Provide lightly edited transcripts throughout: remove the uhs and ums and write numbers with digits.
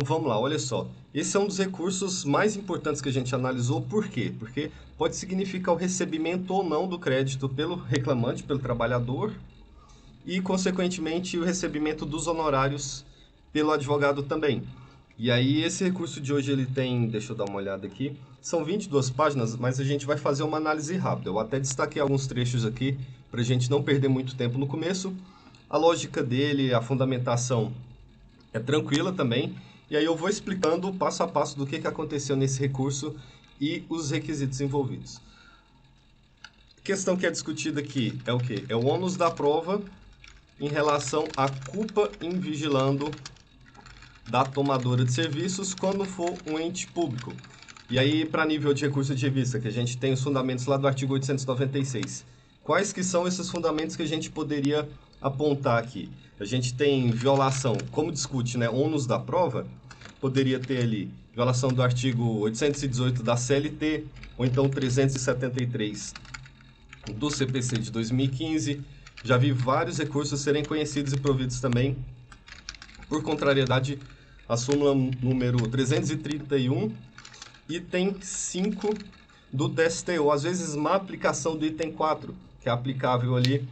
Vamos lá, olha só. Esse é um dos recursos mais importantes que a gente analisou. Por quê? Porque pode significar o recebimento ou não do crédito pelo reclamante, pelo trabalhador, e, consequentemente, o recebimento dos honorários pelo advogado também. E aí, esse recurso de hoje, ele tem, deixa eu dar uma olhada aqui, são 22 páginas, mas a gente vai fazer uma análise rápida. Eu até destaquei alguns trechos aqui, para a gente não perder muito tempo no começo. A lógica dele, a fundamentação é tranquila também. E aí eu vou explicando passo a passo do que aconteceu nesse recurso e os requisitos envolvidos. A questão que é discutida aqui é o quê? É o ônus da prova em relação à culpa em vigilando da tomadora de serviços quando for um ente público. E aí, para nível de recurso de revista, que a gente tem os fundamentos lá do artigo 896. Quais que são esses fundamentos que a gente poderia apontar aqui? A gente tem violação, como discute, né, ônus da prova, poderia ter ali violação do artigo 818 da CLT, ou então 373 do CPC de 2015. Já vi vários recursos serem conhecidos e providos também por contrariedade à súmula número 331, item 5 do TST, ou às vezes má aplicação do item 4, que é aplicável ali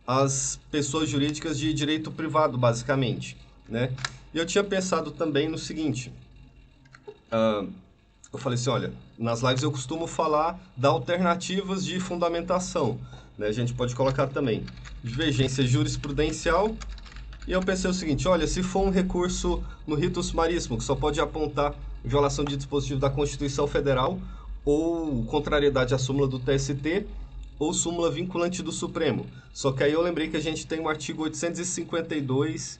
às pessoas jurídicas de direito privado, basicamente, né? E eu tinha pensado também no seguinte, eu falei assim, olha, nas lives eu costumo falar de alternativas de fundamentação, né? A gente pode colocar também divergência jurisprudencial. E eu pensei o seguinte, olha, se for um recurso no rito sumaríssimo, que só pode apontar violação de dispositivo da Constituição Federal, ou contrariedade à súmula do TST, ou súmula vinculante do Supremo. Só que aí eu lembrei que a gente tem o artigo 852,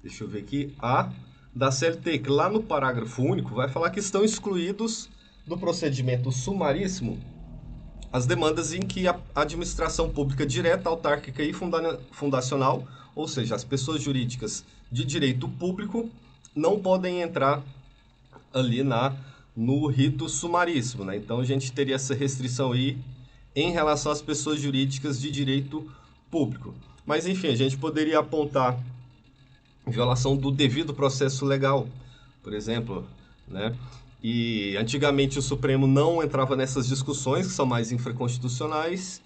deixa eu ver aqui, A, da CLT, que lá no parágrafo único vai falar que estão excluídos do procedimento sumaríssimo as demandas em que a administração pública direta, autárquica e fundacional, ou seja, as pessoas jurídicas de direito público, não podem entrar ali no rito sumaríssimo, né? Então a gente teria essa restrição aí em relação às pessoas jurídicas de direito público. Mas enfim, a gente poderia apontar violação do devido processo legal, por exemplo, né? E antigamente o Supremo não entrava nessas discussões, que são mais infraconstitucionais,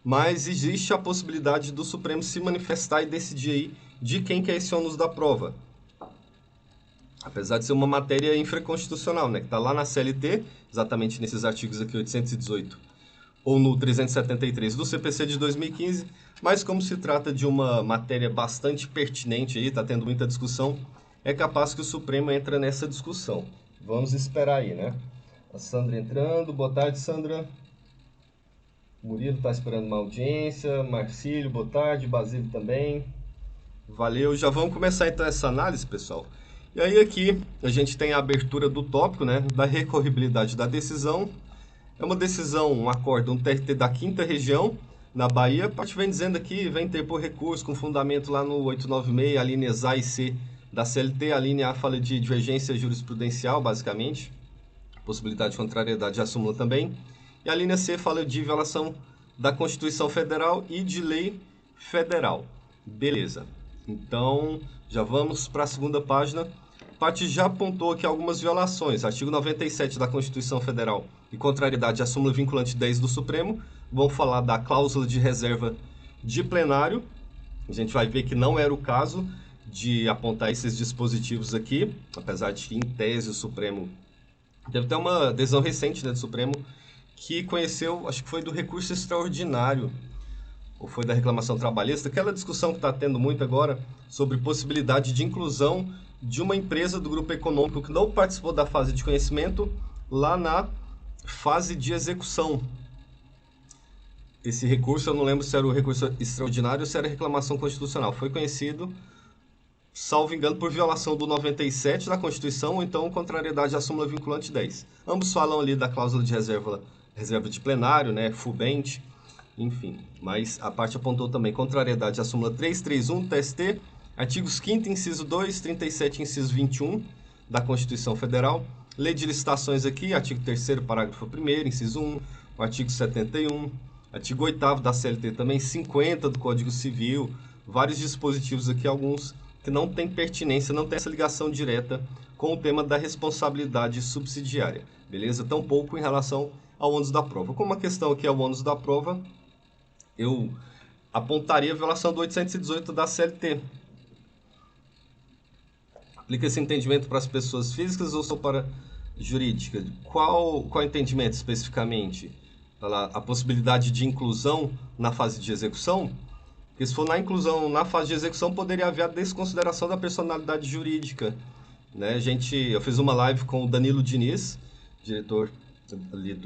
mas existe a possibilidade do Supremo se manifestar e decidir aí de quem que é esse ônus da prova. Apesar de ser uma matéria infraconstitucional, né? Que está lá na CLT, exatamente nesses artigos aqui, 818, ou no 373 do CPC de 2015, mas como se trata de uma matéria bastante pertinente aí, está tendo muita discussão, é capaz que o Supremo entre nessa discussão. Vamos esperar aí, né? A Sandra entrando. Boa tarde, Sandra. Murilo está esperando uma audiência. Marcílio, boa tarde. Basílio também. Valeu. Já vamos começar então essa análise, pessoal. E aí aqui a gente tem a abertura do tópico, né? Da recorribilidade da decisão. É uma decisão, um acórdão, um TRT da 5ª Região, na Bahia. A parte vem dizendo aqui, vem ter por recurso com fundamento lá no 896, alíneas A e C da CLT. A linha A fala de divergência jurisprudencial, basicamente. Possibilidade de contrariedade à súmula também. E a linha C fala de violação da Constituição Federal e de lei federal. Beleza. Então, já vamos para a segunda página. A parte já apontou aqui algumas violações. Artigo 97 da Constituição Federal e contrariedade à súmula vinculante 10 do Supremo. Vamos falar da cláusula de reserva de plenário. A gente vai ver que não era o caso de apontar esses dispositivos aqui, apesar de que, em tese, o Supremo... Teve até uma decisão recente, né, do Supremo que conheceu, acho que foi do recurso extraordinário, ou foi da reclamação trabalhista, aquela discussão que está tendo muito agora sobre possibilidade de inclusão de uma empresa do grupo econômico que não participou da fase de conhecimento lá na fase de execução. Esse recurso, eu não lembro se era o recurso extraordinário ou se era reclamação constitucional. Foi conhecido, salvo engano, por violação do 97 da Constituição ou então contrariedade à súmula vinculante 10. Ambos falam ali da cláusula de reserva de plenário, né, fubente, enfim. Mas a parte apontou também contrariedade à súmula 331 do TST, artigos 5º, inciso 2, 37, inciso 21 da Constituição Federal. Lei de licitações aqui, artigo 3º, parágrafo 1º, inciso 1, o artigo 71, artigo 8º da CLT também, 50 do Código Civil, vários dispositivos aqui, alguns que não tem pertinência, não tem essa ligação direta com o tema da responsabilidade subsidiária, beleza? Tampouco em relação ao ônus da prova. Como a questão aqui é o ônus da prova, eu apontaria a violação do 818 da CLT. Aplica esse entendimento para as pessoas físicas ou só para jurídica? Qual entendimento especificamente? A possibilidade de inclusão na fase de execução? Porque se for na inclusão na fase de execução, poderia haver a desconsideração da personalidade jurídica, né? Eu fiz uma live com o Danilo Diniz, diretor ali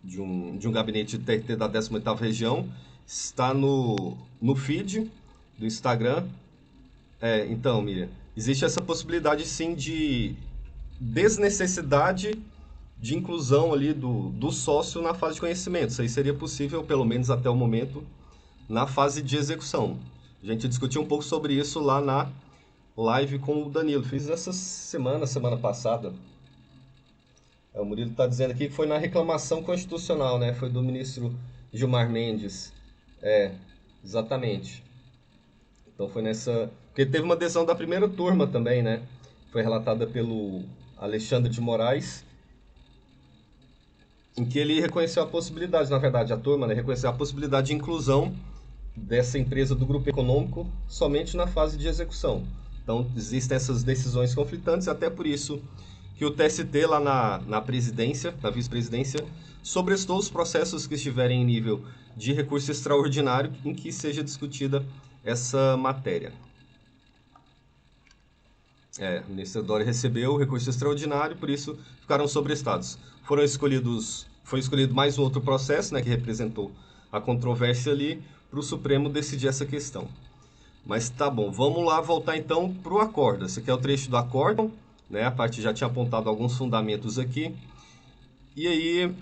de um gabinete de TRT da 18ª região. Está no feed do Instagram. Então, Miriam, existe essa possibilidade sim de desnecessidade de inclusão ali do sócio na fase de conhecimento. Isso aí seria possível, pelo menos até o momento, na fase de execução. A gente discutiu um pouco sobre isso lá na live com o Danilo. Fiz essa semana passada. O Murilo está dizendo aqui que foi na reclamação constitucional, né? Foi do ministro Gilmar Mendes. Exatamente. Então foi nessa... Porque teve uma adesão da primeira turma também, né? Foi relatada pelo Alexandre de Moraes, em que ele reconheceu a possibilidade, na verdade, a turma, né, reconheceu a possibilidade de inclusão dessa empresa do grupo econômico somente na fase de execução. Então, existem essas decisões conflitantes, até por isso que o TST, lá na presidência, na vice-presidência, sobrestou os processos que estiverem em nível de recurso extraordinário em que seja discutida essa matéria. O ministro Dória recebeu o recurso extraordinário, por isso ficaram sobrestados. Foi escolhido mais um outro processo, né, que representou a controvérsia ali, para o Supremo decidir essa questão. Mas tá bom, vamos lá voltar então para o acórdão. Esse aqui é o trecho do acórdão, né? A parte já tinha apontado alguns fundamentos aqui. E aí,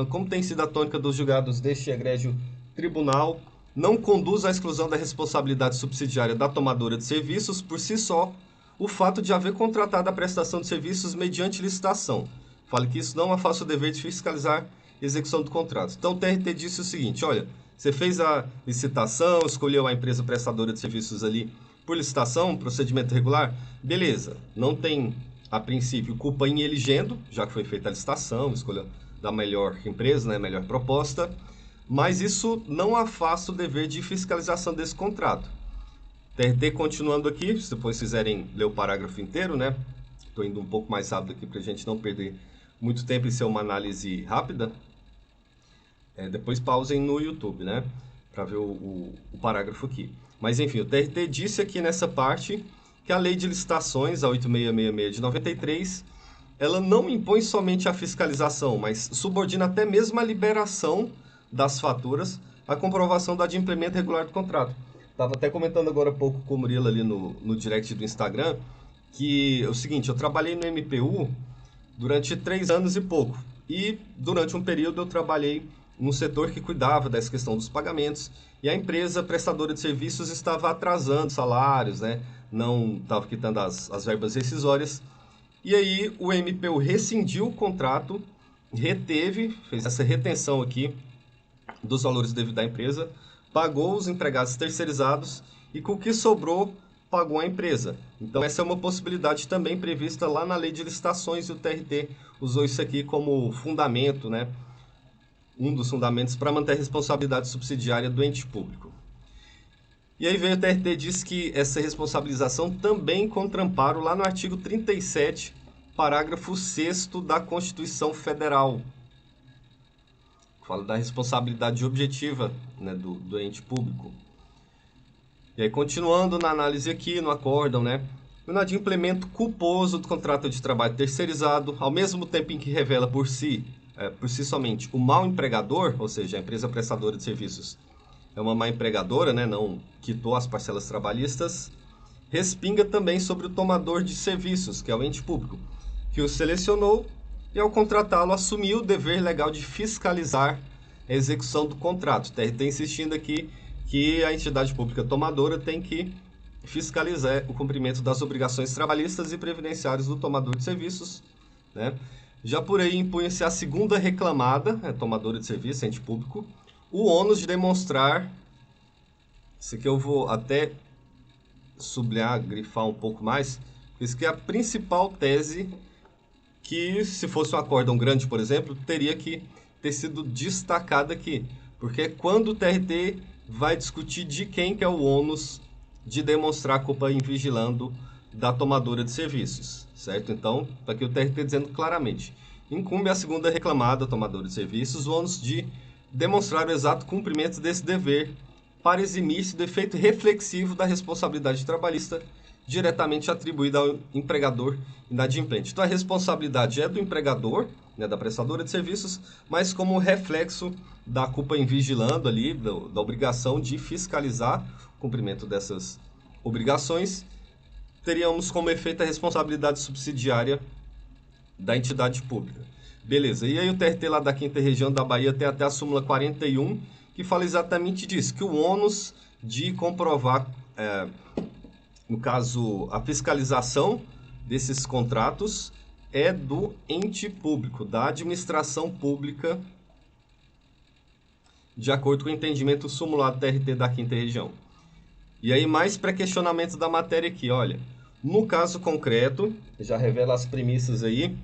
como tem sido a tônica dos julgados deste egrégio tribunal, não conduz à exclusão da responsabilidade subsidiária da tomadora de serviços por si só o fato de haver contratado a prestação de serviços mediante licitação. Fala que isso não afasta o dever de fiscalizar a execução do contrato. Então o TRT disse o seguinte, olha, você fez a licitação, escolheu a empresa prestadora de serviços ali por licitação, procedimento regular, beleza, não tem a princípio culpa em elegendo, já que foi feita a licitação, escolha da melhor empresa, né, melhor proposta, mas isso não afasta o dever de fiscalização desse contrato. TRT continuando aqui, se depois quiserem ler o parágrafo inteiro, né? Estou indo um pouco mais rápido aqui para a gente não perder muito tempo e ser uma análise rápida. Depois pausem no YouTube, né? Para ver o parágrafo aqui. Mas enfim, o TRT disse aqui nessa parte que a Lei de Licitações, a 8666 de 93, ela não impõe somente a fiscalização, mas subordina até mesmo a liberação das faturas à comprovação do adimplemento regular do contrato. Estava até comentando agora há pouco com o Murilo ali no direct do Instagram, que é o seguinte, eu trabalhei no MPU durante 3 anos e pouco. E durante um período eu trabalhei num setor que cuidava dessa questão dos pagamentos. E a empresa prestadora de serviços estava atrasando salários, né? Não estava quitando as verbas rescisórias. E aí o MPU rescindiu o contrato, fez essa retenção aqui dos valores devidos à empresa, pagou os empregados terceirizados e com o que sobrou, pagou a empresa. Então essa é uma possibilidade também prevista lá na Lei de Licitações e o TRT usou isso aqui como fundamento, né? Um dos fundamentos para manter a responsabilidade subsidiária do ente público. E aí veio o TRT e diz que essa responsabilização também contra amparo lá no artigo 37, parágrafo 6º da Constituição Federal. Fala da responsabilidade objetiva, né, do ente público. E aí, continuando na análise aqui, no acórdão, né? O inadimplemento culposo do contrato de trabalho terceirizado, ao mesmo tempo em que revela por si somente o mau empregador, ou seja, a empresa prestadora de serviços é uma má empregadora, né, não quitou as parcelas trabalhistas, respinga também sobre o tomador de serviços, que é o ente público, que o selecionou e, ao contratá-lo, assumiu o dever legal de fiscalizar a execução do contrato. O TRT insistindo aqui que a entidade pública tomadora tem que fiscalizar o cumprimento das obrigações trabalhistas e previdenciárias do tomador de serviços, né? Já por aí impunha-se a segunda reclamada, tomadora de serviço, ente público, o ônus de demonstrar, isso aqui eu vou até sublinhar, grifar um pouco mais, isso que é a principal tese que, se fosse um acórdão grande, por exemplo, teria que ter sido destacada aqui. Porque é quando o TRT vai discutir de quem que é o ônus de demonstrar culpa invigilando da tomadora de serviços, certo? Então, está aqui o TRT dizendo claramente: incumbe à segunda reclamada, tomadora de serviços, o ônus de demonstrar o exato cumprimento desse dever para eximir-se do efeito reflexivo da responsabilidade trabalhista diretamente atribuída ao empregador inadimplente. Então, a responsabilidade é do empregador, né, da prestadora de serviços, mas como reflexo da culpa invigilando ali, da obrigação de fiscalizar o cumprimento dessas obrigações, teríamos como efeito a responsabilidade subsidiária da entidade pública. Beleza, e aí o TRT lá da 5ª Região da Bahia tem até a súmula 41, que fala exatamente disso, que o ônus de comprovar, no caso, a fiscalização desses contratos é do ente público, da administração pública, de acordo com o entendimento sumulado TRT da 5ª Região. E aí mais pré-questionamento da matéria aqui, olha. No caso concreto, já revela as premissas aí,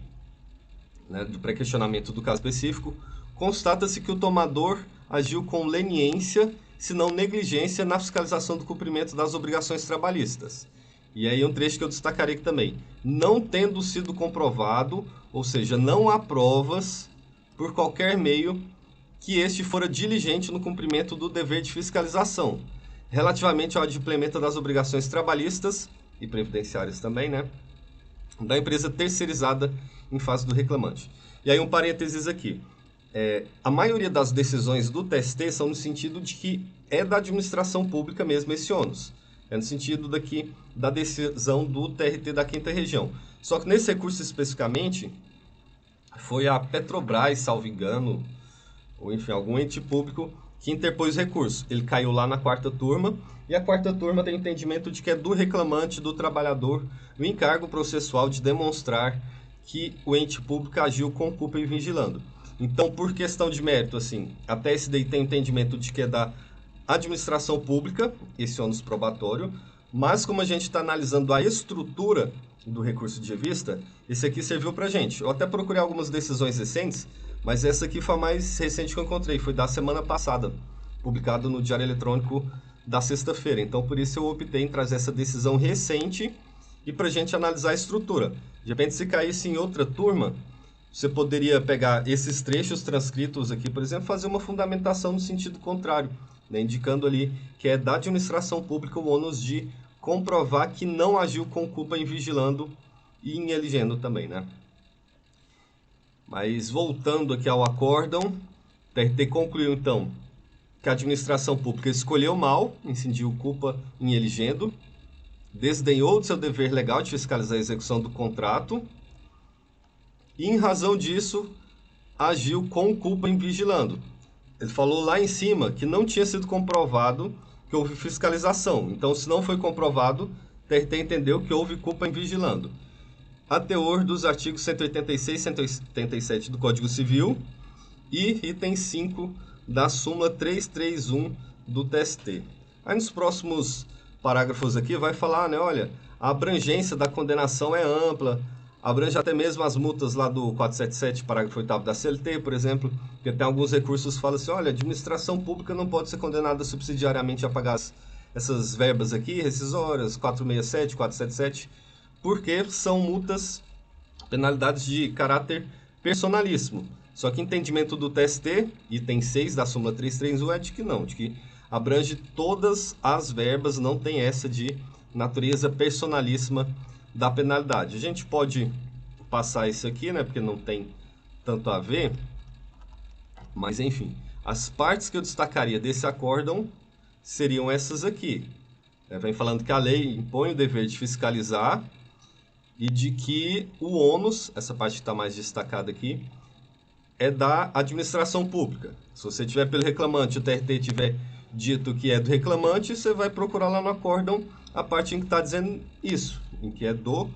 né, do pré-questionamento do caso específico, constata-se que o tomador agiu com leniência, se não negligência, na fiscalização do cumprimento das obrigações trabalhistas. E aí um trecho que eu destacarei aqui também. Não tendo sido comprovado, ou seja, não há provas, por qualquer meio, que este fora diligente no cumprimento do dever de fiscalização, relativamente ao adimplemento das obrigações trabalhistas e previdenciárias também, né, da empresa terceirizada em face do reclamante. E aí um parênteses aqui. A maioria das decisões do TST são no sentido de que é da administração pública mesmo esse ônus. É no sentido daqui da decisão do TRT da 5ª Região. Só que nesse recurso especificamente, foi a Petrobras, salvo engano, ou enfim, algum ente público que interpôs recurso. Ele caiu lá na 4ª turma, e a 4ª turma tem o entendimento de que é do reclamante, do trabalhador, o encargo processual de demonstrar que o ente público agiu com culpa e vigilando. Então, por questão de mérito, assim, a TSD tem o entendimento de que é da administração pública, esse ônus probatório, mas como a gente está analisando a estrutura do recurso de revista, esse aqui serviu para a gente. Eu até procurei algumas decisões recentes, mas essa aqui foi a mais recente que eu encontrei, foi da semana passada, publicado no Diário Eletrônico da sexta-feira. Então, por isso eu optei em trazer essa decisão recente e para a gente analisar a estrutura. De repente, se caísse em outra turma, você poderia pegar esses trechos transcritos aqui, por exemplo, fazer uma fundamentação no sentido contrário, né, indicando ali que é da administração pública o ônus de comprovar que não agiu com culpa em vigilando e em eligendo também, né? Mas voltando aqui ao acórdão, o TRT concluiu então que a administração pública escolheu mal, incidiu culpa em eligendo, desdenhou do seu dever legal de fiscalizar a execução do contrato e, em razão disso, agiu com culpa em vigilando. Ele falou lá em cima que não tinha sido comprovado que houve fiscalização. Então, se não foi comprovado, o TRT entendeu que houve culpa em vigilando. A teor dos artigos 186 e 187 do Código Civil e item 5 da súmula 331 do TST. Aí nos próximos parágrafos aqui vai falar, né, olha, a abrangência da condenação é ampla, abrange até mesmo as multas lá do 477, parágrafo 8º da CLT, por exemplo, que tem alguns recursos que falam assim, olha, a administração pública não pode ser condenada subsidiariamente a pagar essas verbas aqui, rescisórias, 467, 477, porque são multas, penalidades de caráter personalíssimo. Só que entendimento do TST, item 6 da súmula 331, é de que não, de que abrange todas as verbas, não tem essa de natureza personalíssima da penalidade. A gente pode passar isso aqui, né, porque não tem tanto a ver, mas enfim, as partes que eu destacaria desse acórdão seriam essas aqui. Vem falando que a lei impõe o dever de fiscalizar e de que o ônus, essa parte que está mais destacada aqui, é da administração pública. Se você tiver pelo reclamante, o TRT tiver dito que é do reclamante, você vai procurar lá no acórdão a parte em que está dizendo isso, em que é do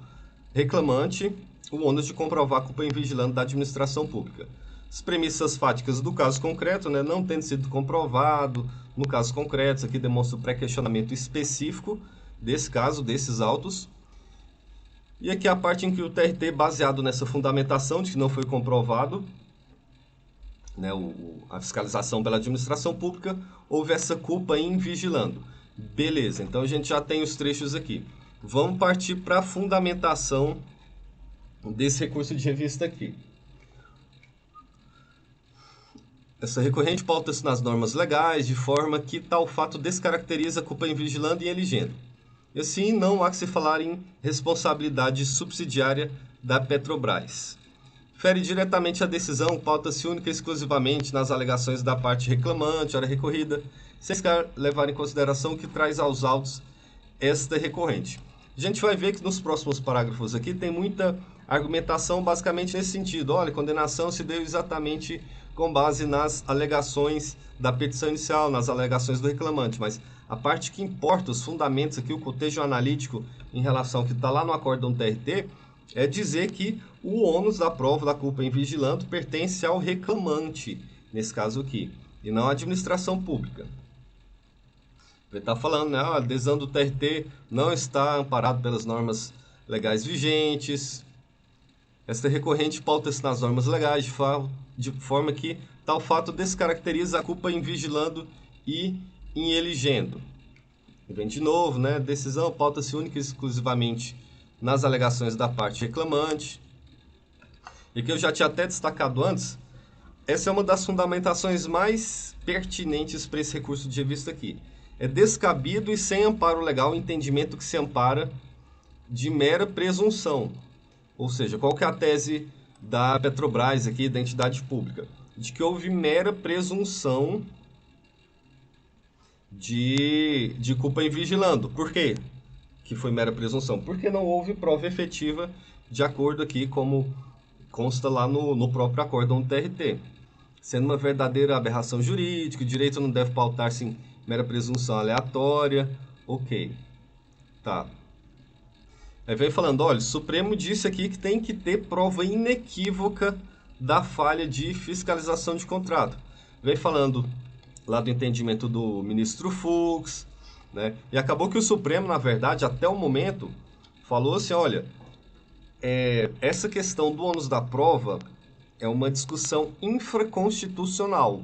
reclamante o ônus de comprovar a culpa em vigilando da administração pública. As premissas fáticas do caso concreto, né, não tendo sido comprovado no caso concreto, isso aqui demonstra o pré-questionamento específico desse caso, desses autos. E aqui a parte em que o TRT, baseado nessa fundamentação de que não foi comprovado, né, a fiscalização pela administração pública, houve essa culpa em vigilando. Beleza, então a gente já tem os trechos aqui. Vamos partir para a fundamentação desse recurso de revista aqui. Essa recorrente pauta-se nas normas legais, de forma que tal fato descaracteriza a culpa em vigilando e eligendo. E assim, não há que se falar em responsabilidade subsidiária da Petrobras. Fere diretamente a decisão, pauta-se única e exclusivamente nas alegações da parte reclamante, hora recorrida, sem levar em consideração o que traz aos autos esta recorrente. A gente vai ver que nos próximos parágrafos aqui tem muita argumentação basicamente nesse sentido. Olha, a condenação se deu exatamente com base nas alegações da petição inicial, nas alegações do reclamante, mas a parte que importa, os fundamentos aqui, o cotejo analítico em relação ao que está lá no acórdão TRT, é dizer que o ônus da prova da culpa em vigilando pertence ao reclamante, nesse caso aqui, e não à administração pública. Ele está falando, né, a adesão do TRT não está amparado pelas normas legais vigentes. Esta recorrente pauta-se nas normas legais de forma que tal fato descaracteriza a culpa em vigilando e em eligendo. E vem de novo, né, decisão pauta-se única e exclusivamente nas alegações da parte reclamante. E que eu já tinha até destacado antes, essa é uma das fundamentações mais pertinentes para esse recurso de revista aqui. É descabido e sem amparo legal o entendimento que se ampara de mera presunção. Ou seja, qual que é a tese da Petrobras aqui, da entidade pública? De que houve mera presunção de culpa em vigilando. Por quê que foi mera presunção? Porque não houve prova efetiva de acordo aqui, como consta lá no próprio acórdão do TRT. Sendo uma verdadeira aberração jurídica, o direito não deve pautar-se em mera presunção aleatória. Ok. Tá. Aí vem falando, olha, o Supremo disse aqui que tem que ter prova inequívoca da falha de fiscalização de contrato. Vem falando lá do entendimento do ministro Fux, né? E acabou que o Supremo, na verdade, até o momento, falou assim, olha, essa questão do ônus da prova é uma discussão infraconstitucional.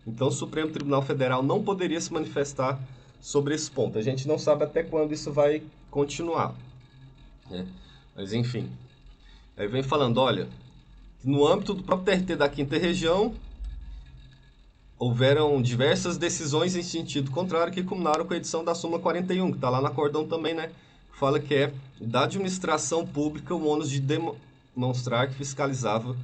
Então, o Supremo Tribunal Federal não poderia se manifestar sobre esse ponto. A gente não sabe até quando isso vai continuar, né? Mas, enfim. Aí vem falando, olha, no âmbito do próprio TRT da Quinta Região, houveram diversas decisões em sentido contrário que culminaram com a edição da súmula 41, que está lá no acórdão também, né? Fala que é da administração pública o ônus de demonstrar que fiscalizava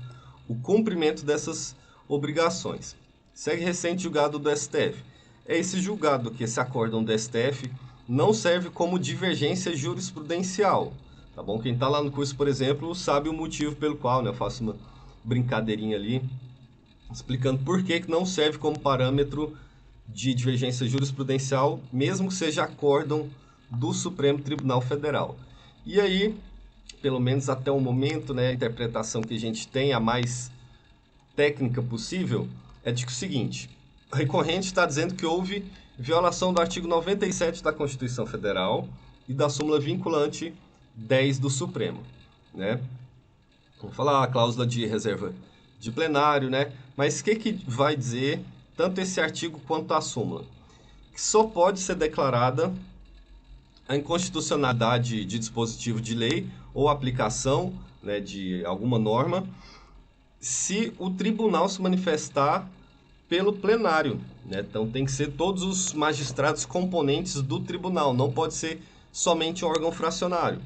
o cumprimento dessas obrigações. Segue recente julgado do STF. É esse julgado que esse acórdão do STF não serve como divergência jurisprudencial. Tá bom? Quem está lá no curso, por exemplo, sabe o motivo pelo qual, né? Eu faço uma brincadeirinha ali, explicando por que não serve como parâmetro de divergência jurisprudencial, mesmo que seja acórdão do Supremo Tribunal Federal. E aí, pelo menos até o momento, né, a interpretação que a gente tem, a mais técnica possível, é de que o seguinte, o recorrente está dizendo que houve violação do artigo 97 da Constituição Federal e da súmula vinculante 10 do Supremo, né? Vamos falar a cláusula de reserva de plenário, né? Mas o que vai dizer tanto esse artigo quanto a súmula? Que só pode ser declarada a inconstitucionalidade de dispositivo de lei ou aplicação, né, de alguma norma se o tribunal se manifestar pelo plenário, né? Então tem que ser todos os magistrados componentes do tribunal, não pode ser somente um órgão fracionário.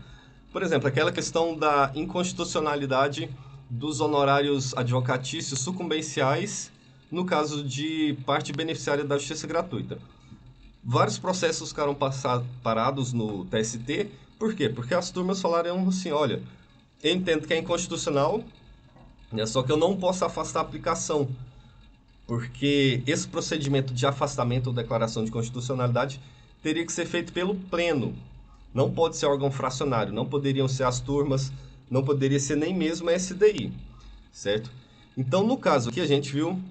Por exemplo, aquela questão da inconstitucionalidade dos honorários advocatícios sucumbenciais no caso de parte beneficiária da justiça gratuita. Vários processos ficaram parados no TST, por quê? Porque as turmas falaram assim, olha, eu entendo que é inconstitucional, né, só que eu não posso afastar a aplicação, porque esse procedimento de afastamento ou declaração de constitucionalidade teria que ser feito pelo pleno, não pode ser órgão fracionário, não poderiam ser as turmas, não poderia ser nem mesmo a SDI, certo? Então, no caso aqui, a gente viu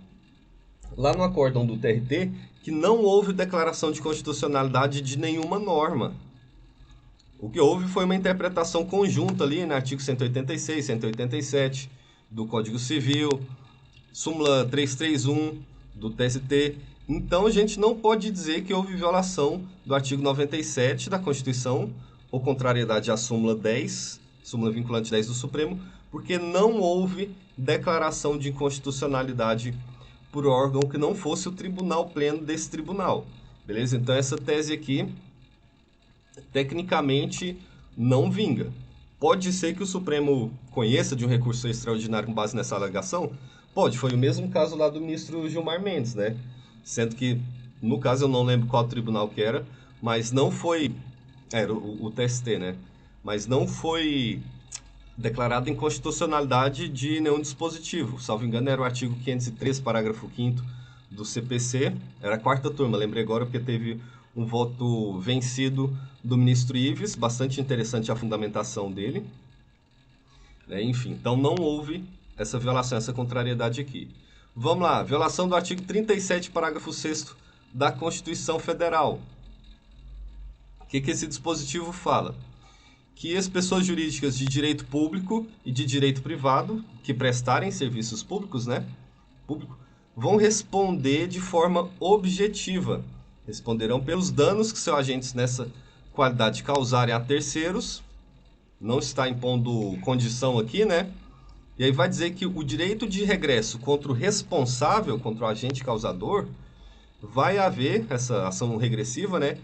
lá no acórdão do TRT que não houve declaração de constitucionalidade de nenhuma norma. O que houve foi uma interpretação conjunta ali, no artigo 186, 187 do Código Civil, súmula 331 do TST. Então, a gente não pode dizer que houve violação do artigo 97 da Constituição, ou contrariedade à súmula 10, súmula vinculante 10 do Supremo, porque não houve declaração de inconstitucionalidade por órgão que não fosse o tribunal pleno desse tribunal. Beleza? Então, essa tese aqui, tecnicamente, não vinga. Pode ser que o Supremo conheça de um recurso extraordinário com base nessa alegação? Pode, foi o mesmo caso lá do ministro Gilmar Mendes, né? Sendo que, no caso, eu não lembro qual tribunal que era, mas não foi... Era o TST, né? Mas não foi declarada inconstitucionalidade de nenhum dispositivo. Salvo engano, era o artigo 503, parágrafo 5º do CPC. Era a quarta turma, lembrei agora porque teve um voto vencido do ministro Ives, bastante interessante a fundamentação dele. Enfim, então não houve essa violação, essa contrariedade aqui. Vamos lá, violação do artigo 37, parágrafo 6º da Constituição Federal. O que esse dispositivo fala? Que as pessoas jurídicas de direito público e de direito privado, que prestarem serviços públicos, né? Vão responder de forma objetiva. Responderão pelos danos que seus agentes nessa qualidade causarem a terceiros. Não está impondo condição aqui, né? E aí vai dizer que o direito de regresso contra o responsável, contra o agente causador, vai haver essa ação regressiva, né?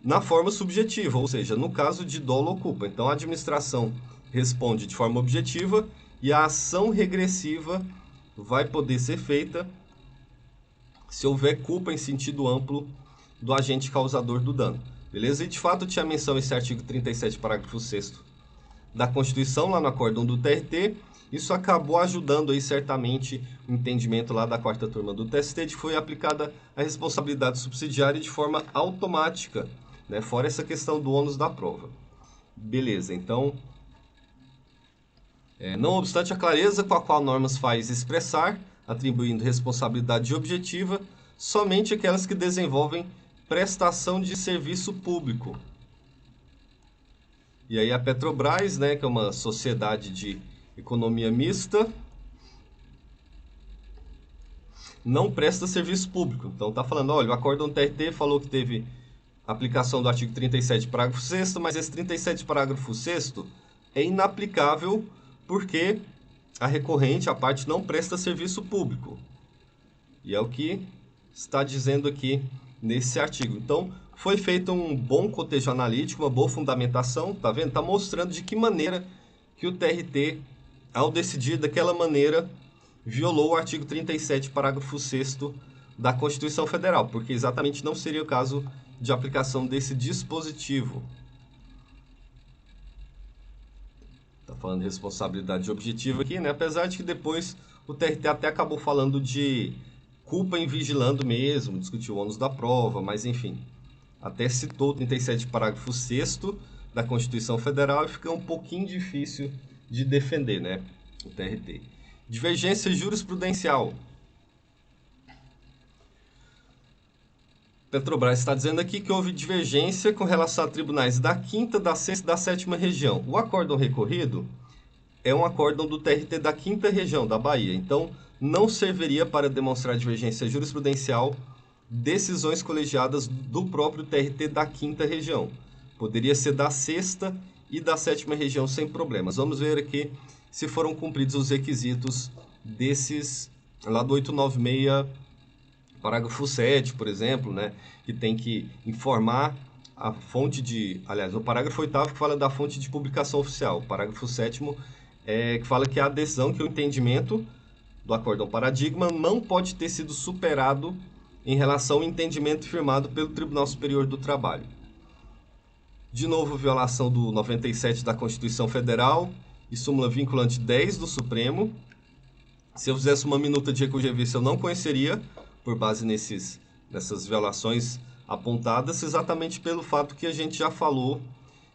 Na forma subjetiva, ou seja, no caso de dolo ou culpa. Então, a administração responde de forma objetiva e a ação regressiva vai poder ser feita se houver culpa em sentido amplo do agente causador do dano. Beleza? E, de fato, tinha menção esse artigo 37, parágrafo 6º da Constituição, lá no acórdão do TRT. Isso acabou ajudando aí, certamente, o entendimento lá da quarta turma do TST de que foi aplicada a responsabilidade subsidiária de forma automática, né? Fora essa questão do ônus da prova. Beleza, então... não obstante a clareza com a qual normas faz expressar, atribuindo responsabilidade objetiva, somente aquelas que desenvolvem prestação de serviço público. E aí a Petrobras, né, que é uma sociedade de economia mista, não presta serviço público. Então tá falando, olha, o acórdão TRT falou que teve aplicação do artigo 37, parágrafo 6º, mas esse 37, parágrafo 6º é inaplicável porque a recorrente, a parte, não presta serviço público. E é o que está dizendo aqui nesse artigo. Então, foi feito um bom cotejo analítico, uma boa fundamentação, tá vendo? Tá mostrando de que maneira que o TRT, ao decidir daquela maneira, violou o artigo 37, parágrafo 6º da Constituição Federal, porque exatamente não seria o caso de aplicação desse dispositivo. Está falando de responsabilidade objetiva aqui, né? Apesar de que depois o TRT até acabou falando de culpa em vigilando mesmo, discutiu o ônus da prova, mas enfim. Até citou o 37, parágrafo 6º da Constituição Federal e fica um pouquinho difícil de defender, né? O TRT. Divergência jurisprudencial. Petrobras está dizendo aqui que houve divergência com relação a tribunais da 5ª, da 6ª e da 7ª região. O acórdão recorrido é um acórdão do TRT da 5ª região, da Bahia. Então, não serviria para demonstrar divergência jurisprudencial decisões colegiadas do próprio TRT da 5ª região. Poderia ser da 6ª e da 7ª região sem problemas. Vamos ver aqui se foram cumpridos os requisitos desses, lá do 896, parágrafo 7, por exemplo, né, que tem que informar a fonte de... Aliás, o parágrafo 8º que fala da fonte de publicação oficial. O parágrafo 7º que fala que a decisão, que o entendimento do acórdão paradigma não pode ter sido superado em relação ao entendimento firmado pelo Tribunal Superior do Trabalho. De novo, violação do 97 da Constituição Federal e súmula vinculante 10 do Supremo. Se eu fizesse uma minuta de recurso de revista, eu não conheceria, por base nessas violações apontadas, exatamente pelo fato que a gente já falou,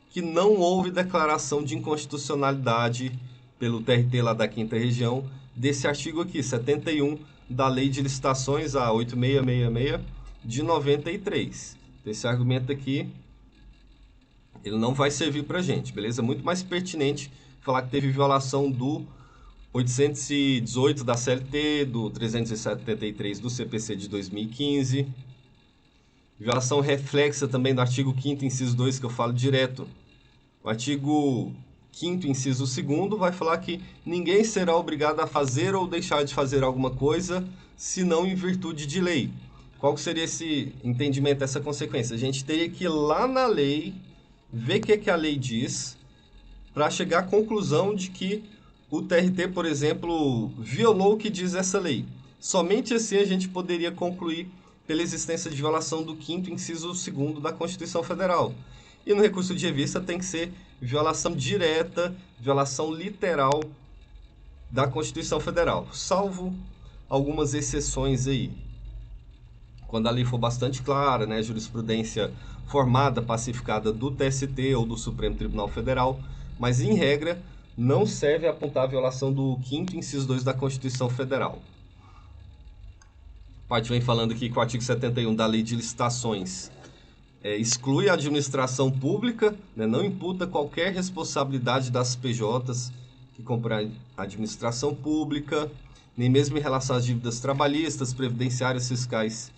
que não houve declaração de inconstitucionalidade pelo TRT lá da 5ª região, desse artigo aqui, 71, da Lei de Licitações, a 8666, de 93. Esse argumento aqui ele não vai servir para a gente, beleza? Muito mais pertinente falar que teve violação do 818 da CLT, do 373 do CPC de 2015. Violação reflexa também do artigo 5º, inciso 2, que eu falo direto. O artigo 5º, inciso 2º, vai falar que ninguém será obrigado a fazer ou deixar de fazer alguma coisa, senão em virtude de lei. Qual seria esse entendimento, essa consequência? A gente teria que ir lá na lei, ver o que a lei diz, para chegar à conclusão de que o TRT, por exemplo, violou o que diz essa lei. Somente assim a gente poderia concluir pela existência de violação do 5º, inciso 2º da Constituição Federal. E no recurso de revista tem que ser violação direta, violação literal da Constituição Federal, salvo algumas exceções aí. Quando a lei for bastante clara, né, jurisprudência formada, pacificada do TST ou do Supremo Tribunal Federal, mas em regra não serve a apontar a violação do 5º, inciso 2 da Constituição Federal. A parte vem falando aqui que o artigo 71 da Lei de Licitações exclui a administração pública, né, não imputa qualquer responsabilidade das PJs que compõem a administração pública, nem mesmo em relação às dívidas trabalhistas, previdenciárias, fiscais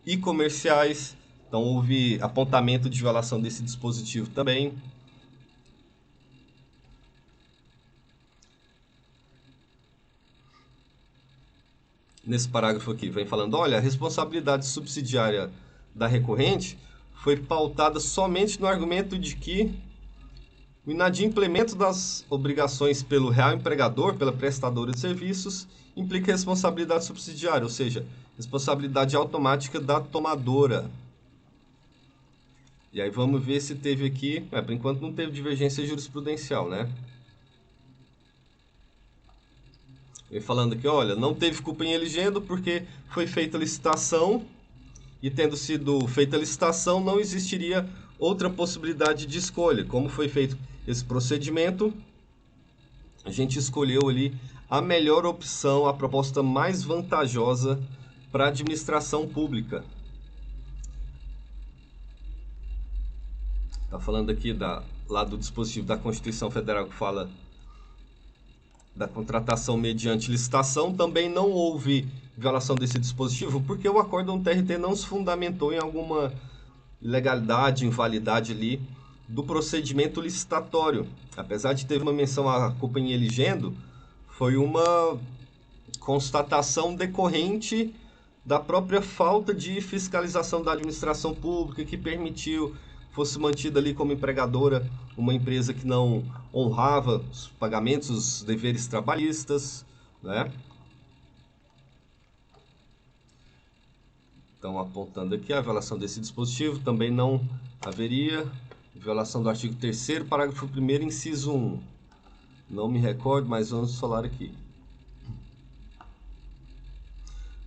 e comerciais. Então houve apontamento de violação desse dispositivo também. Nesse parágrafo aqui vem falando, olha, a responsabilidade subsidiária da recorrente foi pautada somente no argumento de que o inadimplemento das obrigações pelo real empregador, pela prestadora de serviços, implica responsabilidade subsidiária, ou seja, responsabilidade automática da tomadora. E aí vamos ver se teve aqui, por enquanto não teve divergência jurisprudencial, né? Vem falando aqui, olha, não teve culpa em eligendo porque foi feita a licitação e tendo sido feita a licitação não existiria outra possibilidade de escolha. Como foi feito esse procedimento, a gente escolheu ali a melhor opção, a proposta mais vantajosa para a administração pública. Está falando aqui lá do dispositivo da Constituição Federal que fala da contratação mediante licitação, também não houve violação desse dispositivo, porque o acórdão TRT não se fundamentou em alguma ilegalidade, invalidade ali do procedimento licitatório. Apesar de ter uma menção à culpa em eligendo, foi uma constatação decorrente da própria falta de fiscalização da administração pública que permitiu fosse mantida ali como empregadora uma empresa que não honrava os pagamentos, os deveres trabalhistas, né? Então, apontando aqui a violação desse dispositivo, também não haveria violação do artigo 3º, parágrafo 1º, inciso 1. Não me recordo, mas vamos falar aqui.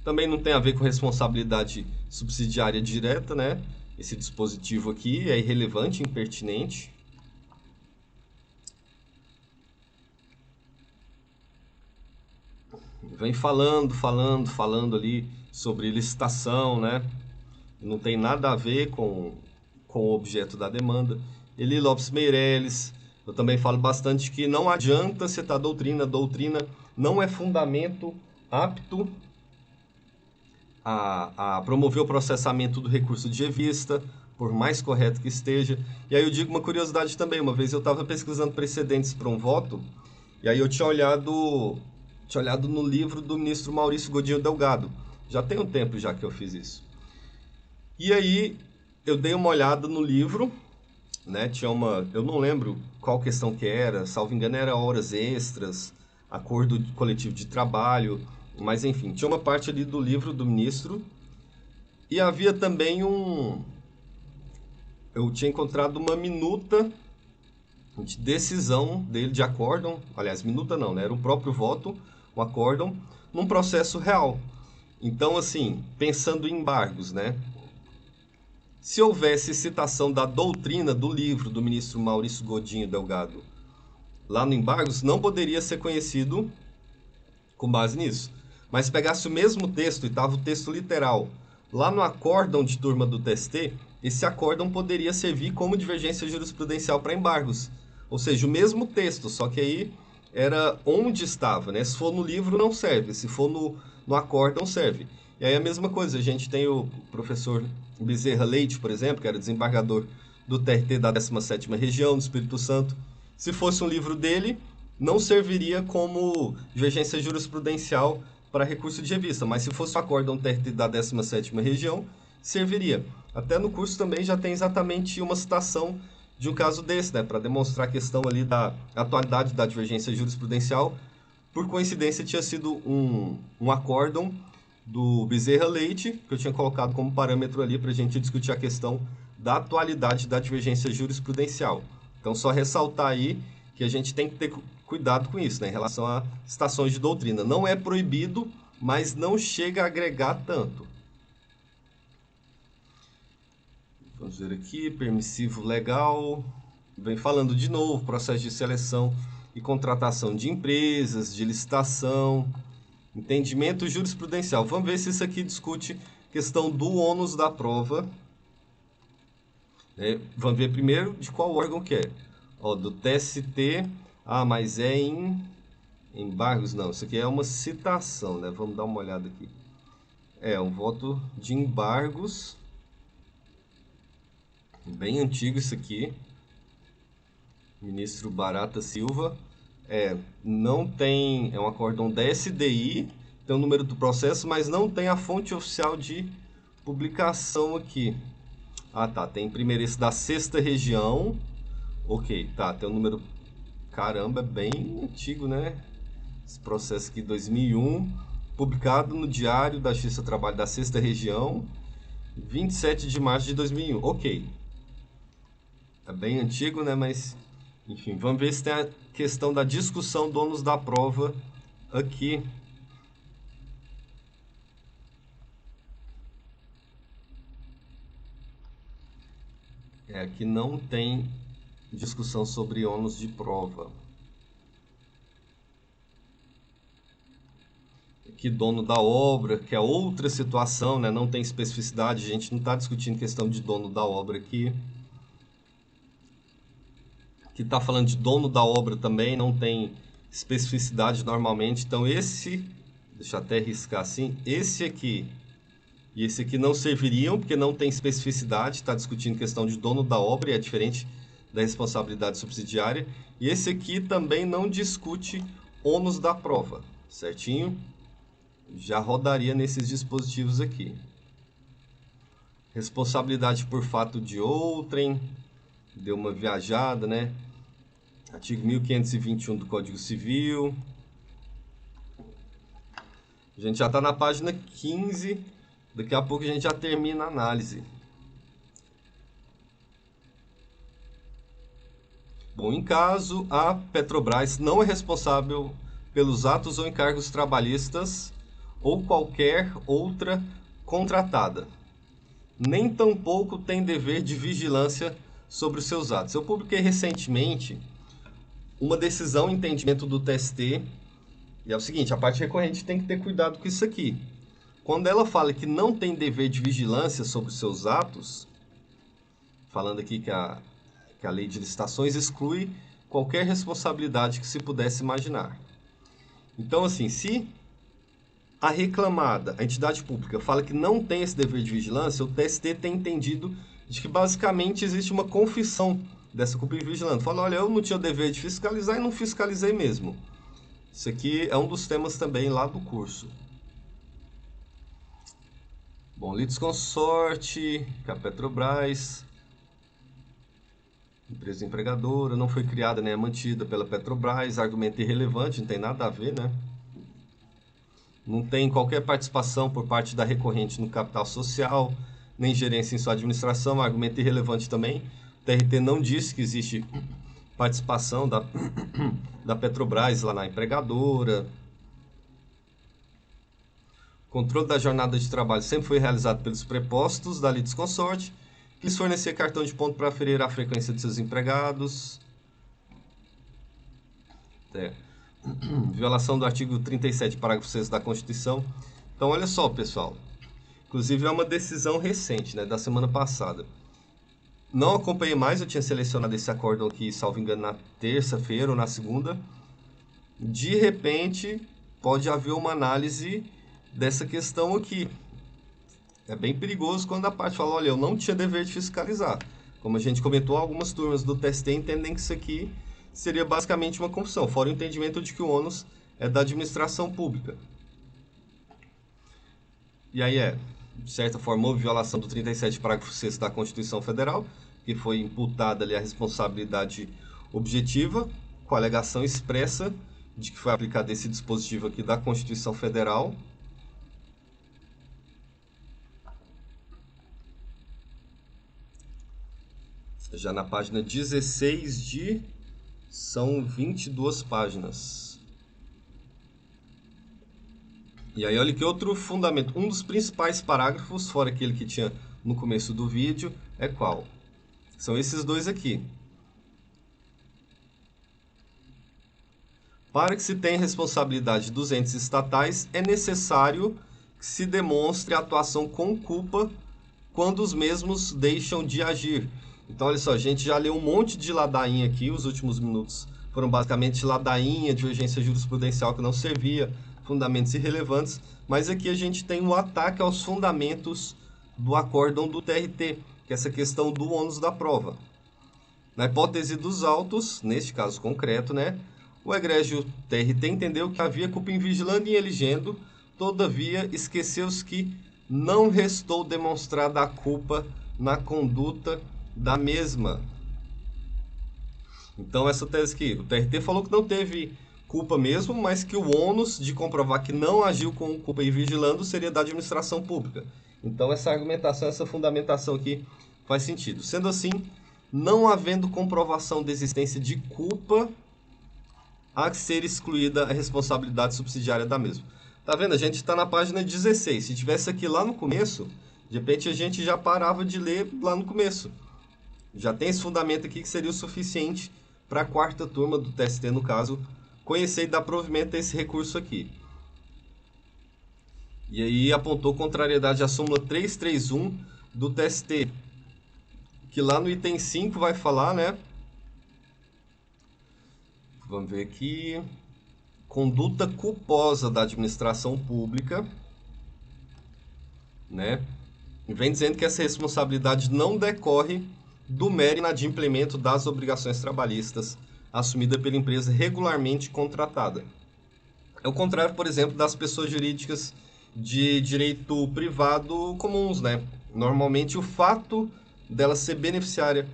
Também não tem a ver com responsabilidade subsidiária direta, né? Esse dispositivo aqui é irrelevante, impertinente. Vem falando ali sobre licitação, né? Não tem nada a ver com o objeto da demanda. Eli Lopes Meireles, eu também falo bastante que não adianta citar doutrina não é fundamento apto a promover o processamento do recurso de revista, por mais correto que esteja. E aí eu digo uma curiosidade também, uma vez eu estava pesquisando precedentes para um voto, e aí eu tinha olhado no livro do ministro Maurício Godinho Delgado. Já tem um tempo já que eu fiz isso. E aí eu dei uma olhada no livro, né? Eu não lembro qual questão que era, salvo engano era horas extras, acordo coletivo de trabalho, mas enfim, tinha uma parte ali do livro do ministro e havia também eu tinha encontrado uma minuta de decisão dele de acórdão, aliás, minuta não, né? Era o próprio voto, um acórdão, num processo real. Então, assim, pensando em embargos, né? Se houvesse citação da doutrina do livro do ministro Maurício Godinho Delgado lá no embargos, não poderia ser conhecido com base nisso. Mas se pegasse o mesmo texto e estava o texto literal, Lá no acórdão de turma do TST, esse acórdão poderia servir como divergência jurisprudencial para embargos. Ou seja, o mesmo texto, só que aí era onde estava, né? Se for no livro, não serve. Se for no acórdão, serve. E aí a mesma coisa, a gente tem o professor Bezerra Leite, por exemplo, que era desembargador do TRT da 17ª Região, do Espírito Santo. Se fosse um livro dele, não serviria como divergência jurisprudencial para recurso de revista, mas se fosse o acórdão TRT da 17ª Região, serviria. Até no curso também já tem exatamente uma citação de um caso desse, né, para demonstrar a questão ali da atualidade da divergência jurisprudencial. Por coincidência, tinha sido um acórdão do Bezerra Leite, que eu tinha colocado como parâmetro ali para a gente discutir a questão da atualidade da divergência jurisprudencial. Então, só ressaltar aí que a gente tem que ter cuidado com isso, né, em relação a citações de doutrina. Não é proibido, mas não chega a agregar tanto. Vamos ver aqui, permissivo legal. Vem falando de novo, processo de seleção e contratação de empresas, de licitação, entendimento jurisprudencial. Vamos ver se isso aqui discute questão do ônus da prova. Vamos ver primeiro de qual órgão que é. Ó, do TST. Ah, mas é em embargos? Não, isso aqui é uma citação, né? Vamos dar uma olhada aqui. É um voto de embargos. Bem antigo isso aqui. Ministro Barata Silva. Não tem... É um acórdão da SDI. Tem o número do processo, mas não tem a fonte oficial de publicação aqui. Ah, tá. Tem primeiro esse da 6ª Região. Ok, tá. Tem o número... Caramba, é bem antigo, né? Esse processo aqui, 2001. Publicado no Diário da Justiça do Trabalho da 6ª Região. 27 de março de 2001. Ok. É bem antigo, né? Mas, enfim, vamos ver se tem a questão da discussão do ônus da prova aqui. Aqui não tem discussão sobre ônus de prova. Aqui dono da obra, que é outra situação, né? Não tem especificidade, a gente não está discutindo questão de dono da obra aqui. Aqui está falando de dono da obra também, não tem especificidade normalmente. Então esse, deixa eu até riscar assim, esse aqui e esse aqui não serviriam, porque não tem especificidade, está discutindo questão de dono da obra e é diferente da responsabilidade subsidiária. E esse aqui também não discute ônus da prova, certinho? Já rodaria nesses dispositivos aqui. Responsabilidade por fato de outrem, deu uma viajada, né? Artigo 1521 do Código Civil. A gente já está na página 15, daqui a pouco a gente já termina a análise. Bom, em caso, a Petrobras não é responsável pelos atos ou encargos trabalhistas ou qualquer outra contratada, nem tampouco tem dever de vigilância sobre os seus atos. Eu publiquei recentemente uma decisão, entendimento do TST, e é o seguinte, a parte recorrente tem que ter cuidado com isso aqui. Quando ela fala que não tem dever de vigilância sobre os seus atos, falando aqui que a lei de licitações exclui qualquer responsabilidade que se pudesse imaginar. Então, assim, se a reclamada, a entidade pública, fala que não tem esse dever de vigilância, o TST tem entendido de que basicamente existe uma confissão dessa culpa de vigilante. Fala, olha, eu não tinha o dever de fiscalizar e não fiscalizei mesmo. Isso aqui é um dos temas também lá do curso. Bom, litisconsorte, que é a Petrobras, empresa empregadora, não foi criada nem é mantida pela Petrobras, argumento irrelevante, não tem nada a ver, né? Não tem qualquer participação por parte da recorrente no capital social, nem gerência em sua administração, argumento irrelevante também. O TRT não disse que existe participação da Petrobras lá na empregadora. O controle da jornada de trabalho sempre foi realizado pelos prepostos da litisconsorte, que lhes fornecia cartão de ponto para aferir a frequência de seus empregados. Violação do artigo 37, parágrafo 6º da Constituição. Então, olha só, pessoal. Inclusive é uma decisão recente, né, da semana passada. Não acompanhei mais, eu tinha selecionado esse acórdão aqui, salvo engano, na terça-feira ou na segunda. De repente, pode haver uma análise dessa questão aqui. É bem perigoso quando a parte fala, olha, eu não tinha dever de fiscalizar. Como a gente comentou, algumas turmas do TST entendem que isso aqui seria basicamente uma confusão, fora o entendimento de que o ônus é da administração pública. E aí de certa forma, houve violação do 37, parágrafo 6º da Constituição Federal, que foi imputada ali a responsabilidade objetiva, com a alegação expressa de que foi aplicado esse dispositivo aqui da Constituição Federal. Já na página 16 são 22 páginas. E aí olha que outro fundamento, um dos principais parágrafos, fora aquele que tinha no começo do vídeo, é qual? São esses dois aqui. Para que se tenha responsabilidade dos entes estatais, é necessário que se demonstre a atuação com culpa quando os mesmos deixam de agir. Então, olha só, a gente já leu um monte de ladainha aqui, os últimos minutos foram basicamente ladainha de urgência jurisprudencial que não servia, fundamentos irrelevantes, mas aqui a gente tem um ataque aos fundamentos do acórdão do TRT, que é essa questão do ônus da prova. Na hipótese dos autos, neste caso concreto, né, o egrégio TRT entendeu que havia culpa em vigilando e elegendo, todavia esqueceu-se que não restou demonstrada a culpa na conduta da mesma. Então essa tese aqui, o TRT falou que não teve culpa mesmo, mas que o ônus de comprovar que não agiu com culpa e vigilando seria da administração pública. Então essa argumentação, essa fundamentação aqui faz sentido. Sendo assim, não havendo comprovação da existência de culpa, há que ser excluída a responsabilidade subsidiária da mesma. Tá vendo? A gente está na página 16. Se tivesse aqui lá no começo, de repente a gente já parava de ler lá no começo. Já tem esse fundamento aqui que seria o suficiente para a quarta turma do TST, no caso, conhecer e dar provimento a esse recurso aqui. E aí apontou contrariedade à súmula 331 do TST, que lá no item 5 vai falar, né? Vamos ver aqui. Conduta culposa da administração pública, né? E vem dizendo que essa responsabilidade não decorre do mero inadimplemento das obrigações trabalhistas assumida pela empresa regularmente contratada. É o contrário, por exemplo, das pessoas jurídicas de direito privado comuns, né? Normalmente o fato dela ser beneficiária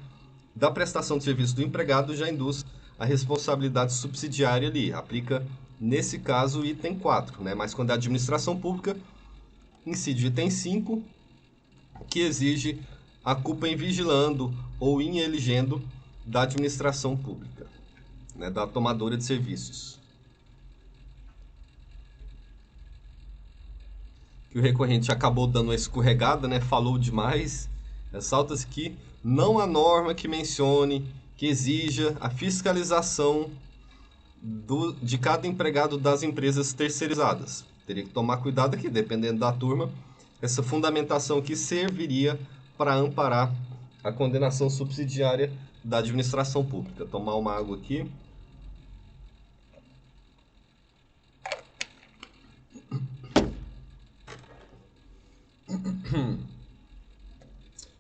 da prestação de serviço do empregado já induz a responsabilidade subsidiária ali. Aplica, nesse caso, o item 4, né? Mas quando é administração pública, incide o item 5, que exige a culpa em vigilando ou em elegendo da administração pública, né? Da tomadora de serviços. Que o recorrente acabou dando uma escorregada, né? Falou demais. Ressalta-se que não há norma que mencione que exija a fiscalização de cada empregado das empresas terceirizadas. Teria que tomar cuidado aqui, dependendo da turma, essa fundamentação aqui serviria para amparar a condenação subsidiária da administração pública. Tomar uma água aqui.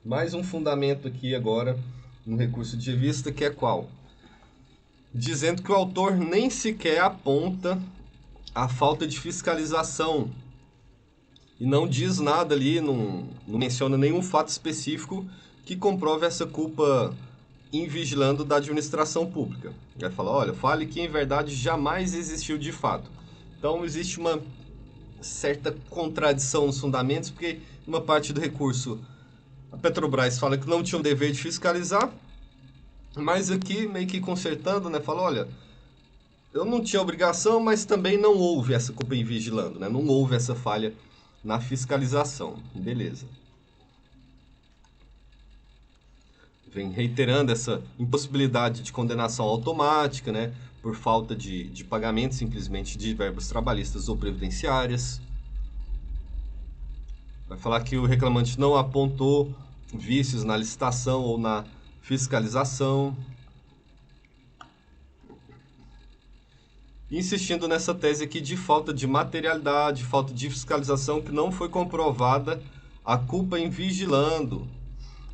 Mais um fundamento aqui agora no recurso de vista, que é qual? Dizendo que o autor nem sequer aponta a falta de fiscalização e não diz nada ali, não menciona nenhum fato específico que comprove essa culpa em vigilando da administração pública. Vai falar, olha, fale que em verdade jamais existiu de fato. Então existe uma certa contradição nos fundamentos, porque uma parte do recurso a Petrobras fala que não tinha o dever de fiscalizar, mas aqui meio que consertando, né, fala, olha, eu não tinha obrigação, mas também não houve essa culpa em vigilando, né, não houve essa falha na fiscalização. Beleza. Vem reiterando essa impossibilidade de condenação automática, né, por falta de pagamento simplesmente de verbas trabalhistas ou previdenciárias. Vai falar que o reclamante não apontou vícios na licitação ou na fiscalização. Insistindo nessa tese aqui de falta de materialidade, falta de fiscalização, que não foi comprovada a culpa em vigilando,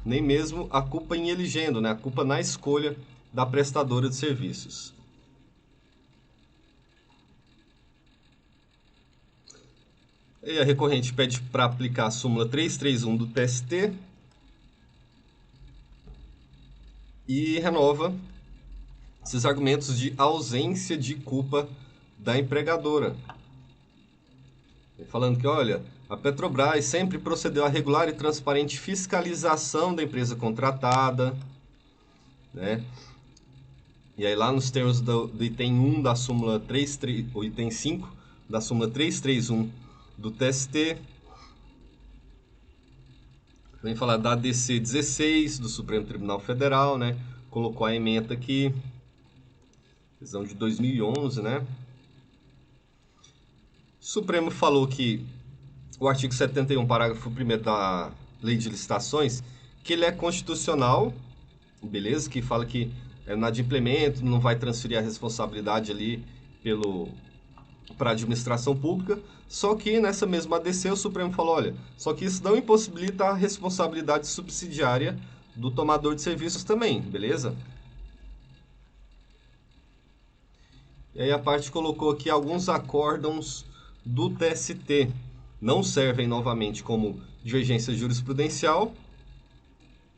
nem mesmo a culpa em elegendo, né? A culpa na escolha da prestadora de serviços. E a recorrente pede para aplicar a súmula 331 do TST e renova esses argumentos de ausência de culpa da empregadora. Falando que, olha, a Petrobras sempre procedeu à regular e transparente fiscalização da empresa contratada, né? E aí lá nos termos do item 1 da súmula 33, o item 5 da súmula 331 do TST, vem falar da ADC 16 do Supremo Tribunal Federal, né? Colocou a ementa aqui, decisão de 2011, né? O Supremo falou que o artigo 71, parágrafo 1º da Lei de Licitações, que ele é constitucional, beleza? Que fala que na de implemento não vai transferir a responsabilidade ali para a administração pública, só que nessa mesma ADC o Supremo falou, olha, só que isso não impossibilita a responsabilidade subsidiária do tomador de serviços também, beleza? E aí a parte colocou aqui alguns acórdãos do TST, não servem novamente como divergência jurisprudencial.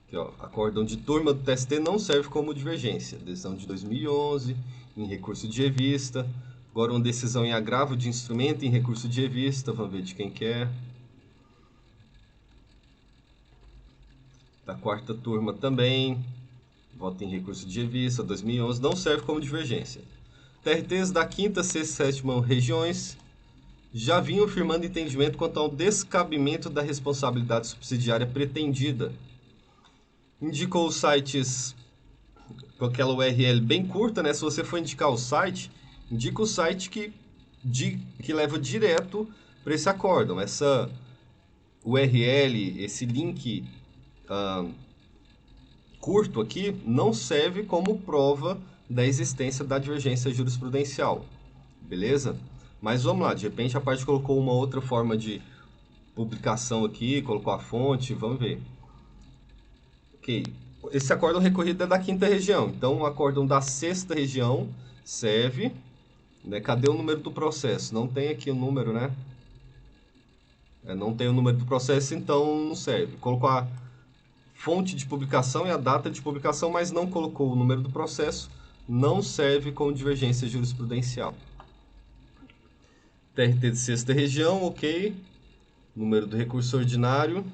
Aqui, ó, acórdão de turma do TST não serve como divergência. Decisão de 2011, em recurso de revista. Agora uma decisão em agravo de instrumento em recurso de revista. Vamos ver de quem que é. Da quarta turma também. Voto em recurso de revista, 2011. Não serve como divergência. TRTs da quinta, sexta e sétima regiões já vinham firmando entendimento quanto ao descabimento da responsabilidade subsidiária pretendida. Indicou os sites com aquela URL bem curta, né? Se você for indicar o site, indica o site que leva direto para esse acórdão. Essa URL, esse link curto aqui, não serve como prova da existência da divergência jurisprudencial. Beleza? Mas vamos lá, de repente a parte colocou uma outra forma de publicação aqui, colocou a fonte, vamos ver. Ok, esse acórdão recorrido é da quinta região, então o acórdão da sexta região serve, né? Cadê o número do processo? Não tem aqui o número, né? Não tem o número do processo, então não serve. Colocou a fonte de publicação e a data de publicação, mas não colocou o número do processo, não serve como divergência jurisprudencial. TRT de sexta região, ok. Número do recurso ordinário.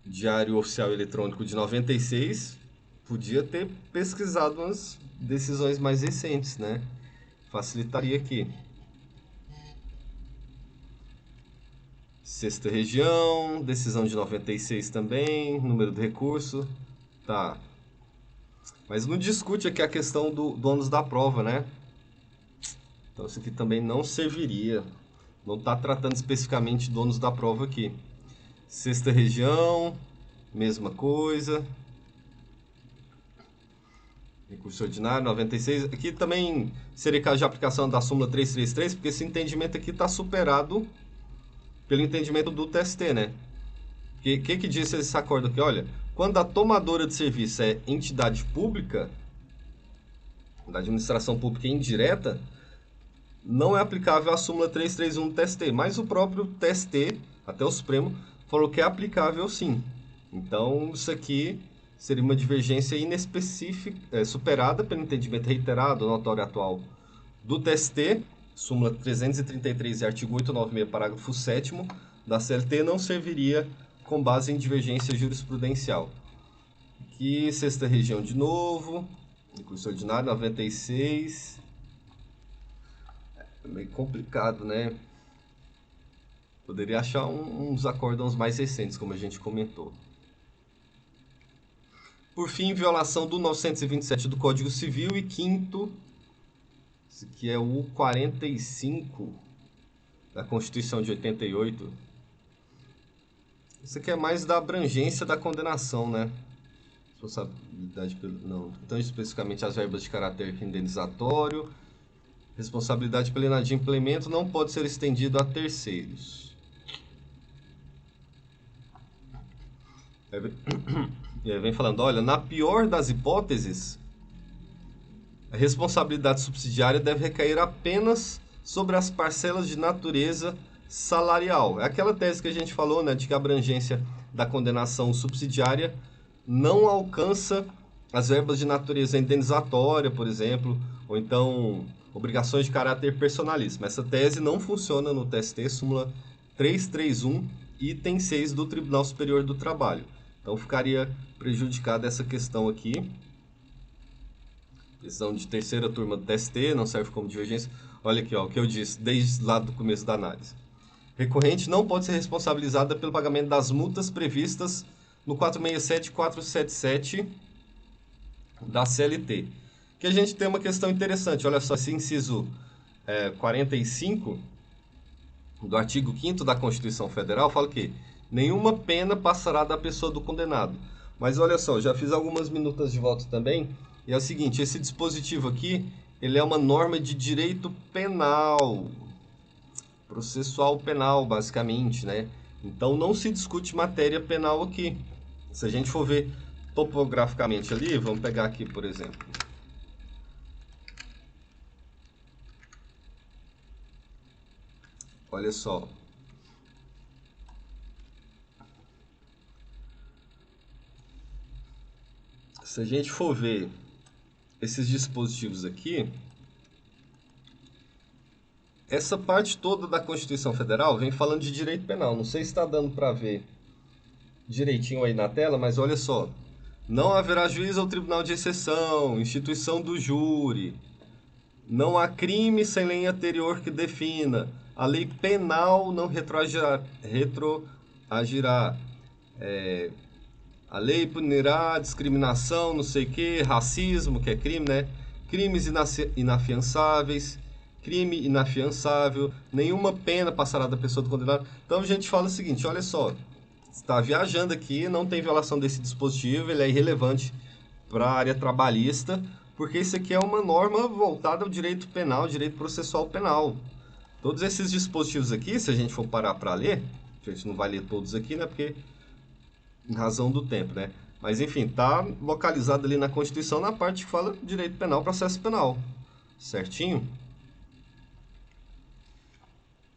Diário Oficial Eletrônico de 96. Podia ter pesquisado umas decisões mais recentes, né? Facilitaria aqui. Sexta região, decisão de 96 também, número do recurso. Tá. Mas não discute aqui a questão do ônus da prova, né? Então isso aqui também não serviria. Não está tratando especificamente do ônus da prova aqui. Sexta região, mesma coisa. Recurso ordinário, 96. Aqui também seria caso de aplicação da súmula 333, porque esse entendimento aqui está superado pelo entendimento do TST, né? O que diz esse acordo aqui? Olha, quando a tomadora de serviço é entidade pública, da administração pública indireta, não é aplicável a súmula 331 do TST, mas o próprio TST, até o Supremo, falou que é aplicável sim. Então, isso aqui seria uma divergência inespecífica, superada pelo entendimento reiterado, notório atual do TST, súmula 333 e artigo 896, parágrafo 7º da CLT, não serviria com base em divergência jurisprudencial. Aqui, sexta região de novo, recurso ordinário, 96... É meio complicado, né? Poderia achar uns acórdãos mais recentes, como a gente comentou. Por fim, violação do 927 do Código Civil e quinto, esse aqui é o 45 da Constituição de 88. Isso aqui é mais da abrangência da condenação, né? Responsabilidade pelo... Não. Então, especificamente, as verbas de caráter indenizatório. Responsabilidade pelo inadimplemento não pode ser estendido a terceiros. E aí vem falando, olha, na pior das hipóteses, a responsabilidade subsidiária deve recair apenas sobre as parcelas de natureza salarial. É aquela tese que a gente falou, né, de que a abrangência da condenação subsidiária não alcança as verbas de natureza indenizatória, por exemplo, ou então obrigações de caráter personalíssimo. Essa tese não funciona no TST, súmula 331, item 6 do Tribunal Superior do Trabalho. Então ficaria prejudicada essa questão aqui. Decisão de terceira turma do TST, não serve como divergência. Olha aqui, ó, o que eu disse desde lá do começo da análise. Recorrente não pode ser responsabilizada pelo pagamento das multas previstas no 467 e 477 da CLT. Que a gente tem uma questão interessante. Olha só, esse inciso 45 do artigo 5º da Constituição Federal fala que nenhuma pena passará da pessoa do condenado. Mas olha só, já fiz algumas minutas de voto também. E é o seguinte, esse dispositivo aqui, ele é uma norma de direito penal, processual penal, basicamente, né? Então não se discute matéria penal aqui. Se a gente for ver topograficamente ali, vamos pegar aqui, por exemplo. Olha só. Se a gente for ver esses dispositivos aqui, essa parte toda da Constituição Federal vem falando de direito penal. Não sei se está dando para ver direitinho aí na tela, mas olha só. Não haverá juiz ou tribunal de exceção, instituição do júri. Não há crime sem lei anterior que defina. A lei penal não retroagirá. A lei punirá discriminação, não sei o que, racismo, que é crime, né? Crimes inafiançáveis, crime inafiançável, nenhuma pena passará da pessoa do condenado. Então a gente fala o seguinte, olha só, está viajando aqui, não tem violação desse dispositivo, ele é irrelevante para a área trabalhista, porque isso aqui é uma norma voltada ao direito penal, direito processual penal. Todos esses dispositivos aqui, se a gente for parar para ler, a gente não vai ler todos aqui, né? Porque em razão do tempo, né? Mas enfim, tá localizado ali na Constituição na parte que fala direito penal, processo penal. Certinho?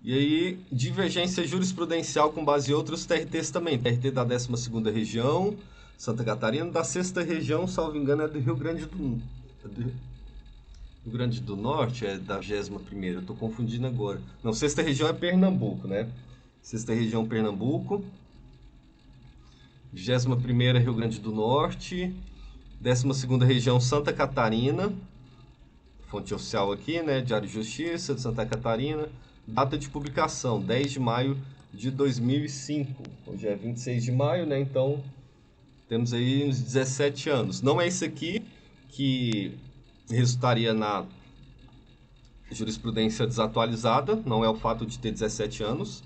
E aí, divergência jurisprudencial com base em outros TRTs também. TRT da 12ª Região, Santa Catarina, da 6ª Região, salvo engano, é do Rio Grande do Norte, é da 21ª, eu tô confundindo agora. Não, 6ª Região é Pernambuco, né? 6ª Região Pernambuco. 21ª Rio Grande do Norte, 12ª Região Santa Catarina, fonte oficial aqui, né, Diário de Justiça de Santa Catarina, data de publicação, 10 de maio de 2005, hoje é 26 de maio, né, então temos aí uns 17 anos. Não é isso aqui que resultaria na jurisprudência desatualizada, não é o fato de ter 17 anos,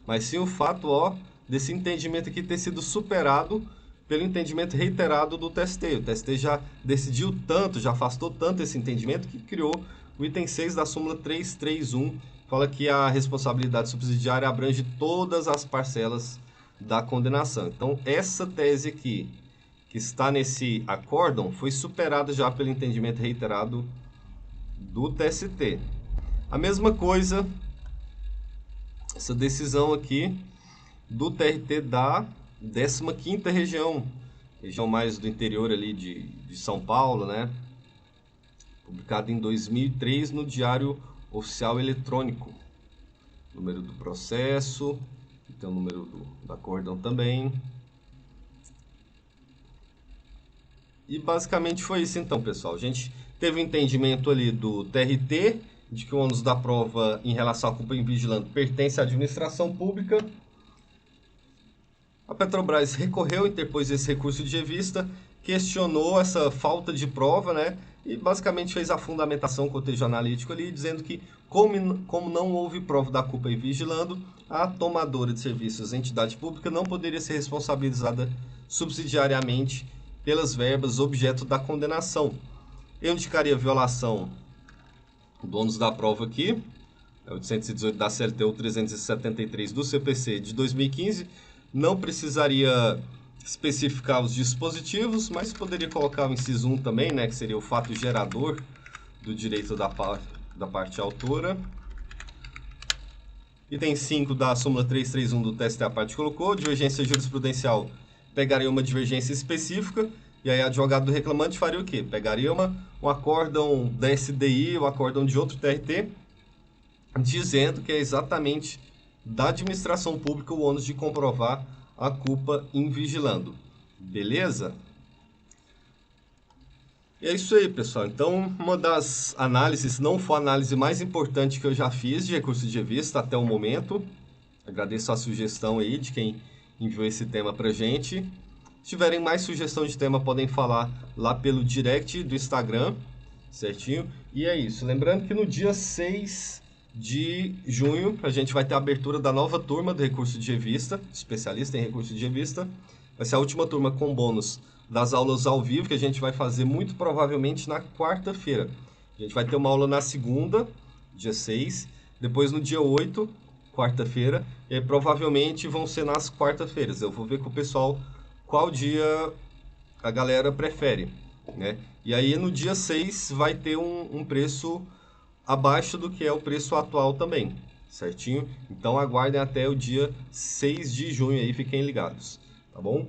mas sim o fato, ó, desse entendimento aqui ter sido superado pelo entendimento reiterado do TST. O TST já decidiu tanto, já afastou tanto esse entendimento que criou o item 6 da súmula 331, fala que a responsabilidade subsidiária abrange todas as parcelas da condenação. Então, essa tese aqui, que está nesse acórdão, foi superada já pelo entendimento reiterado do TST. A mesma coisa, essa decisão aqui, do TRT da 15ª Região, região mais do interior ali de São Paulo, né? Publicado em 2003 no Diário Oficial Eletrônico. Número do processo, tem o número do acórdão também. E basicamente foi isso então, pessoal. A gente teve um entendimento ali do TRT, de que o ônus da prova em relação à culpa invigilante pertence à administração pública. A Petrobras recorreu, interpôs esse recurso de revista, questionou essa falta de prova, né? E basicamente fez a fundamentação com o texto analítico ali, dizendo que, como não houve prova da culpa e vigilando, a tomadora de serviços, entidade pública, não poderia ser responsabilizada subsidiariamente pelas verbas objeto da condenação. Eu indicaria violação do ônus da prova aqui, 818 da CLT ou 373 do CPC de 2015. Não precisaria especificar os dispositivos, mas poderia colocar o inciso 1 também, né, que seria o fato gerador do direito da parte autora. Item 5 da súmula 331 do TST, a parte colocou, divergência jurisprudencial, pegaria uma divergência específica, e aí advogado do reclamante faria o quê? Pegaria um acórdão da SDI, um acórdão de outro TRT, dizendo que é exatamente da administração pública o ônus de comprovar a culpa invigilando. Beleza? E é isso aí, pessoal. Então, uma das análises, se não for a análise mais importante que eu já fiz de recurso de revista até o momento. Agradeço a sugestão aí de quem enviou esse tema pra gente. Se tiverem mais sugestão de tema, podem falar lá pelo direct do Instagram, certinho? E é isso. Lembrando que no dia 6 de junho, a gente vai ter a abertura da nova turma do recurso de revista, especialista em recurso de revista. Vai ser a última turma com bônus das aulas ao vivo, que a gente vai fazer muito provavelmente na quarta-feira. A gente vai ter uma aula na segunda, dia 6, depois no dia 8, quarta-feira, e aí provavelmente vão ser nas quarta-feiras. Eu vou ver com o pessoal qual dia a galera prefere, né? E aí no dia 6 vai ter um preço abaixo do que é o preço atual também, certinho? Então aguardem até o dia 6 de junho aí, fiquem ligados, tá bom?